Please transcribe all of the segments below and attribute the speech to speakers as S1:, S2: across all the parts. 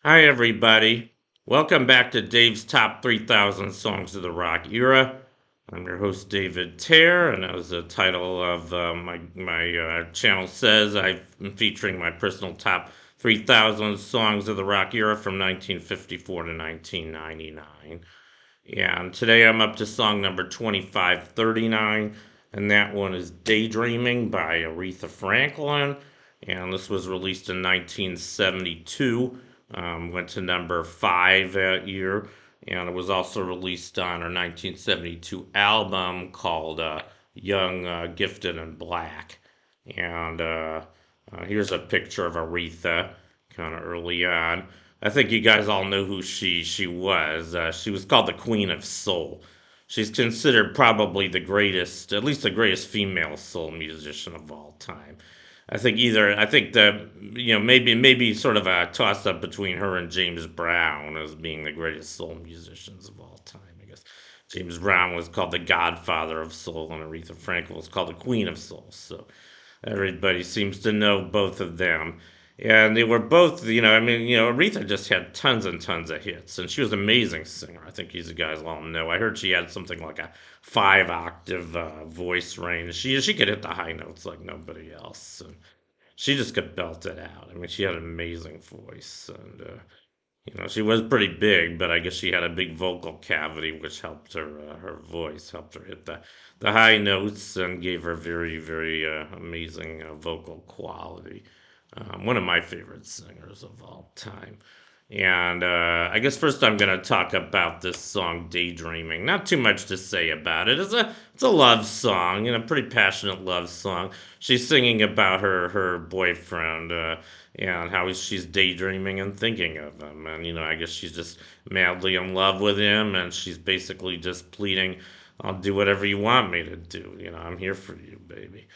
S1: Hi, everybody. Welcome back to Dave's Top 3,000 Songs of the Rock Era. I'm your host, David Tare, and as the title of my channel says, I'm featuring my personal top 3,000 songs of the rock era from 1954 to 1999. And today I'm up to song number 2539, and that one is Daydreaming by Aretha Franklin. And this was released in 1972, went to number 5 that year, and it was also released on her 1972 album called Young, Gifted, and Black. And here's a picture of Aretha kind of early on. I think you guys all know who she was. She was called the Queen of Soul. She's considered probably the greatest, at least the greatest female soul musician of all time. I think the maybe sort of a toss up between her and James Brown as being the greatest soul musicians of all time. I guess James Brown was called the Godfather of Soul, and Aretha Franklin was called the Queen of Soul. So everybody seems to know both of them. And they were both, Aretha just had tons and tons of hits, and she was an amazing singer. I think you guys all know. I heard she had something like a 5 octave voice range. She could hit the high notes like nobody else, and she just could belt it out. I mean, she had an amazing voice, and she was pretty big, but I guess she had a big vocal cavity, which helped her voice, helped her hit the high notes, and gave her very amazing vocal quality. One of my favorite singers of all time. And I guess first I'm going to talk about this song, Daydreaming. Not too much to say about it. It's a love song, pretty passionate love song. She's singing about her boyfriend and how she's daydreaming and thinking of him. And, I guess she's just madly in love with him, and she's basically just pleading, I'll do whatever you want me to do. I'm here for you, baby.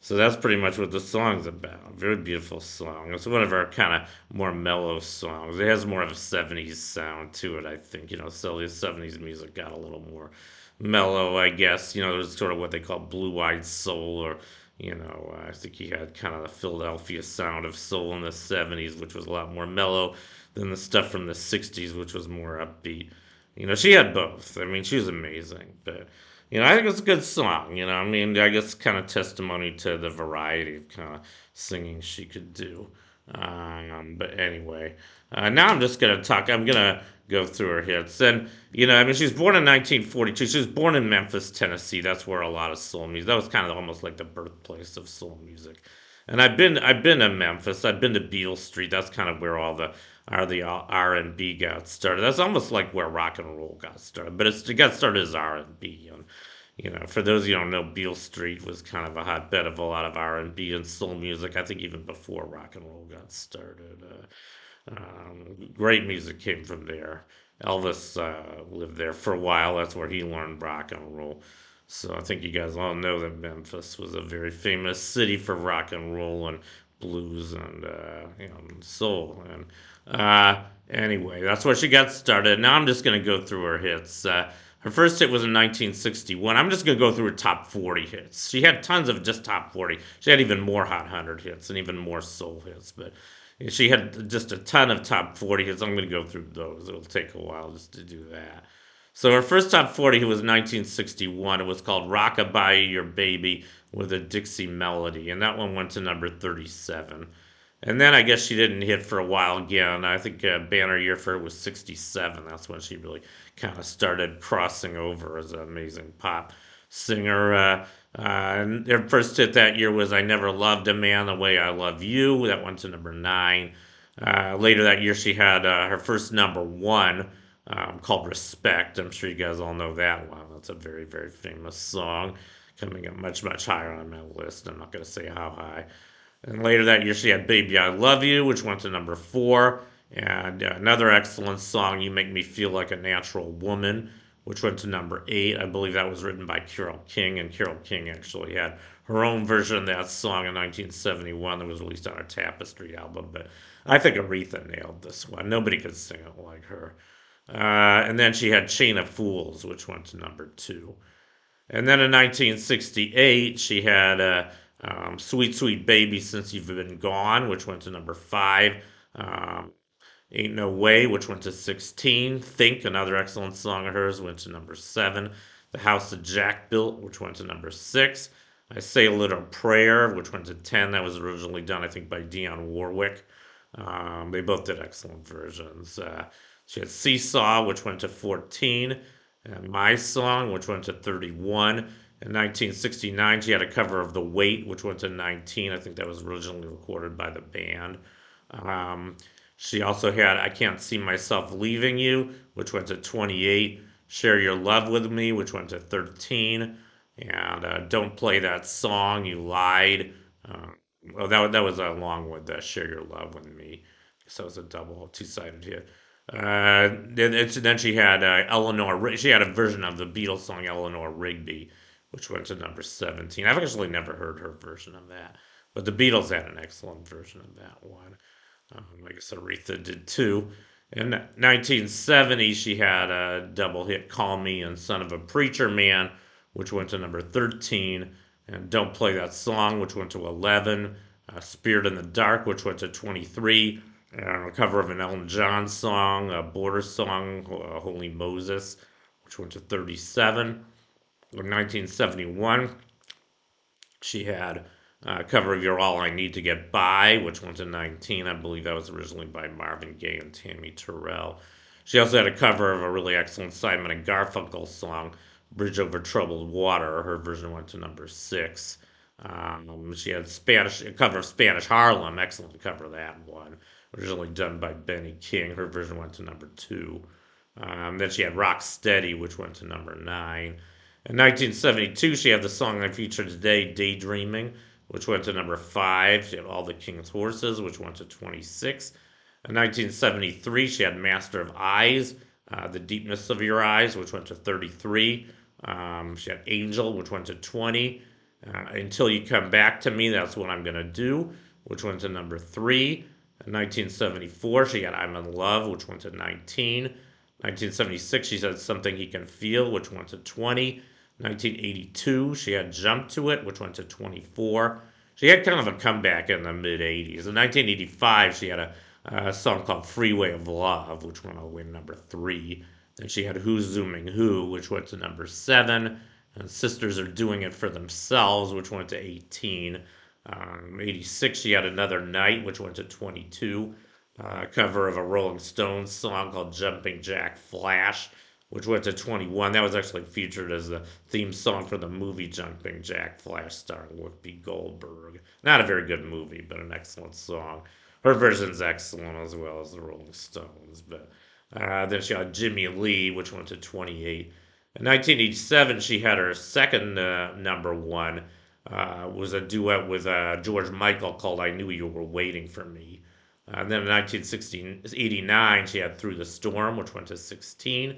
S1: So that's pretty much what the song's about. Very beautiful song. It's one of our kind of more mellow songs. It has more of a 70s sound to it, I think. So the 70s music got a little more mellow, I guess. There's sort of what they call blue-eyed soul, or, I think he had kind of the Philadelphia sound of soul in the 70s, which was a lot more mellow than the stuff from the 60s, which was more upbeat. She had both. I mean, she was amazing, but I think it's a good song. I mean, I guess kind of testimony to the variety of kind of singing she could do. But anyway, now I'm just gonna talk. I'm gonna go through her hits, and I mean, she was born in 1942. She was born in Memphis, Tennessee. That's where a lot of soul music. That was kind of almost like the birthplace of soul music. And I've been to Memphis. I've been to Beale Street. That's kind of where all the R&B got started. That's almost like where rock and roll got started, but it got started as R&B. And for those you don't know, Beale Street was kind of a hotbed of a lot of R&B and soul music. I think even before rock and roll got started. Great music came from there. Elvis lived there for a while. That's where he learned rock and roll. So I think you guys all know that Memphis was a very famous city for rock and roll and blues and soul. And anyway, that's where she got started. Now I'm just going to go through her hits. Her first hit was in 1961. I'm just going to go through her top 40 hits. She had tons of just top 40. She had even more Hot 100 hits and even more soul hits, but she had just a ton of top 40 hits. I'm going to go through those. It'll take a while just to do that. So her first top 40 hit was 1961. It was called Rockabye Your Baby with a Dixie Melody, and that one went to number 37. And then I guess she didn't hit for a while again. I think banner year for her was 67. That's when she really kind of started crossing over as an amazing pop singer. And her first hit that year was I Never Loved a Man the Way I Love You. That went to number 9. Later that year, she had her first number 1 called Respect. I'm sure you guys all know that one. That's a very famous song, coming up much higher on my list. I'm not going to say how high. And later that year, she had Baby I Love You, which went to number 4. And another excellent song, You Make Me Feel Like a Natural Woman, which went to number 8. I believe that was written by Carole King, and Carole King actually had her own version of that song in 1971 that was released on her Tapestry album. But I think Aretha nailed this one. Nobody could sing it like her. And then she had Chain of Fools, which went to number 2. And then in 1968, she had Sweet Sweet Baby Since You've Been Gone, which went to number 5. Um, Ain't No Way, which went to 16. Think, another excellent song of hers, went to number 7. The House that Jack Built, which went to number 6. I Say a Little Prayer, which went to 10. That was originally done, I think, by Dionne Warwick. They both did excellent versions. She had Seesaw, which went to 14. And My Song, which went to 31. In 1969, she had a cover of The Weight, which went to 19. I think that was originally recorded by the band. Um, she also had I Can't See Myself Leaving You, which went to 28. Share Your Love With Me, which went to 13. And Don't Play That Song, You Lied. Uh, that was along with Share Your Love With Me. So it was a double, two-sided hit. Then she had Eleanor. She had a version of the Beatles song Eleanor Rigby, which went to number 17. I've actually never heard her version of that, but the Beatles had an excellent version of that one. I guess Aretha did too. In 1970, she had a double hit, Call Me and Son of a Preacher Man, which went to number 13, and Don't Play That Song, which went to 11, Spirit in the Dark, which went to 23, and a cover of an Elton John song, a Border song, Holy Moses, which went to 37. In 1971, she had a cover of You're All I Need to Get By, which went to 19. I believe that was originally by Marvin Gaye and Tammy Terrell. She also had a cover of a really excellent Simon and Garfunkel song, Bridge Over Troubled Water. Her version went to number 6. She had a cover of Spanish Harlem, excellent cover of that one, originally done by Benny King. Her version went to number 2. Then she had Rock Steady, which went to number 9. In 1972, she had the song I featured today, Daydreaming, which went to number 5. She had All the King's Horses, which went to 26. In 1973, she had Master of Eyes, The Deepness of Your Eyes, which went to 33. She had Angel, which went to 20. Until You Come Back to Me, That's What I'm Gonna Do, which went to number 3. In 1974, she had I'm in Love, which went to 19. 1976, she said Something He Can Feel, which went to 20. 1982, she had Jump to It, which went to 24. She had kind of a comeback in the mid 80s. In 1985, she had a song called Freeway of Love, which went all the way to number 3. Then she had Who's Zooming Who, which went to number 7. And Sisters Are Doing It for Themselves, which went to 18. 86, she had Another Night, which went to 22. Cover of a Rolling Stones song called Jumping Jack Flash, which went to 21. That was actually featured as the theme song for the movie Jumping Jack Flash, starring Whoopi Goldberg. Not a very good movie, but an excellent song. Her version's excellent as well as the Rolling Stones. But then she had Jimmy Lee, which went to 28. In 1987, she had her second number one. Was a duet with George Michael called I Knew You Were Waiting for Me. And then in 1989, she had Through the Storm, which went to 16.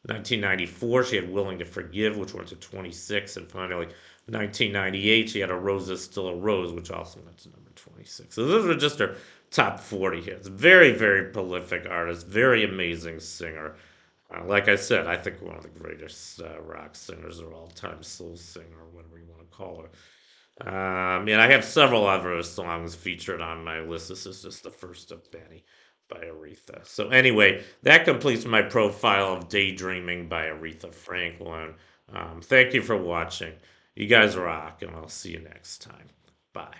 S1: 1994, she had Willing to Forgive, which went to 26. And finally, 1998, she had A Rose Is Still a Rose, which also went to number 26. So those were just her top 40 hits. Very, very prolific artist, very amazing singer. Like I said, I think one of the greatest rock singers of all time, soul singer, or whatever you want to call her. And I have several other songs featured on my list. This is just the first of many by Aretha. So anyway, that completes my profile of Daydreaming by Aretha Franklin. Thank you for watching. You guys rock, and I'll see you next time. Bye.